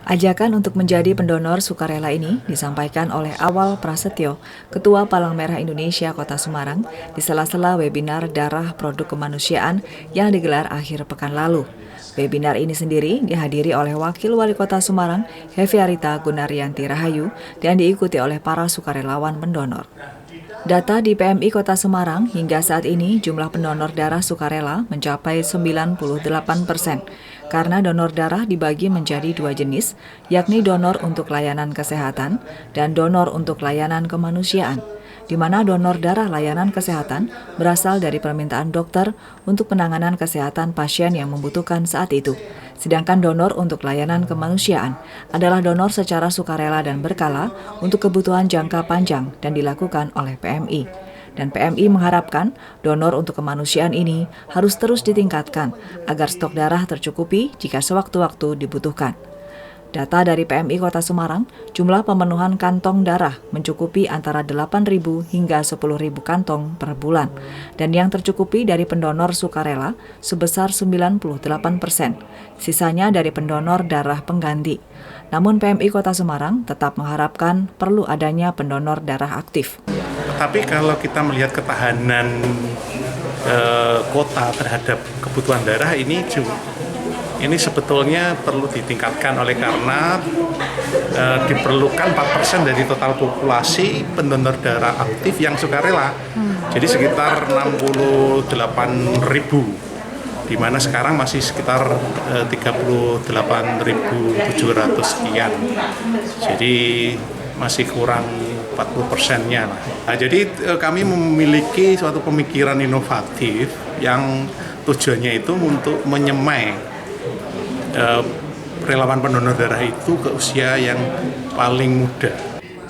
Ajakan untuk menjadi pendonor sukarela ini disampaikan oleh Awal Prasetyo, Ketua Palang Merah Indonesia Kota Semarang, di sela-sela webinar Darah Produk Kemanusiaan yang digelar akhir pekan lalu. Webinar ini sendiri dihadiri oleh Wakil Wali Kota Semarang, Heviarita Gunaryanti Rahayu, dan diikuti oleh para sukarelawan pendonor. Data di PMI Kota Semarang hingga saat ini jumlah pendonor darah sukarela mencapai 98%, karena donor darah dibagi menjadi dua jenis, yakni donor untuk layanan kesehatan dan donor untuk layanan kemanusiaan, di mana donor darah layanan kesehatan berasal dari permintaan dokter untuk penanganan kesehatan pasien yang membutuhkan saat itu. Sedangkan donor untuk layanan kemanusiaan adalah donor secara sukarela dan berkala untuk kebutuhan jangka panjang dan dilakukan oleh PMI. Dan PMI mengharapkan donor untuk kemanusiaan ini harus terus ditingkatkan agar stok darah tercukupi jika sewaktu-waktu dibutuhkan. Data dari PMI Kota Semarang, jumlah pemenuhan kantong darah mencukupi antara 8.000 hingga 10.000 kantong per bulan, dan yang tercukupi dari pendonor sukarela sebesar 98%, sisanya dari pendonor darah pengganti. Namun PMI Kota Semarang tetap mengharapkan perlu adanya pendonor darah aktif. Tapi kalau kita melihat ketahanan kota terhadap kebutuhan darah ini sebetulnya perlu ditingkatkan oleh karena diperlukan 4% dari total populasi pendonor darah aktif yang sukarela. Jadi sekitar 68.000, di mana sekarang masih sekitar 38.700 sekian. Jadi masih kurang 40%-nya lah. Nah, jadi kami memiliki suatu pemikiran inovatif yang tujuannya itu untuk menyemai relawan pendonor darah itu ke usia yang paling muda.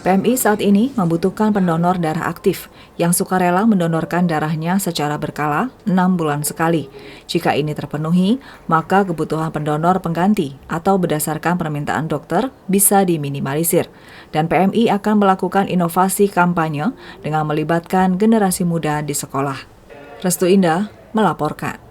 PMI saat ini membutuhkan pendonor darah aktif yang sukarela mendonorkan darahnya secara berkala 6 bulan sekali. Jika ini terpenuhi, maka kebutuhan pendonor pengganti atau berdasarkan permintaan dokter bisa diminimalisir. Dan PMI akan melakukan inovasi kampanye dengan melibatkan generasi muda di sekolah. Restu Indah melaporkan.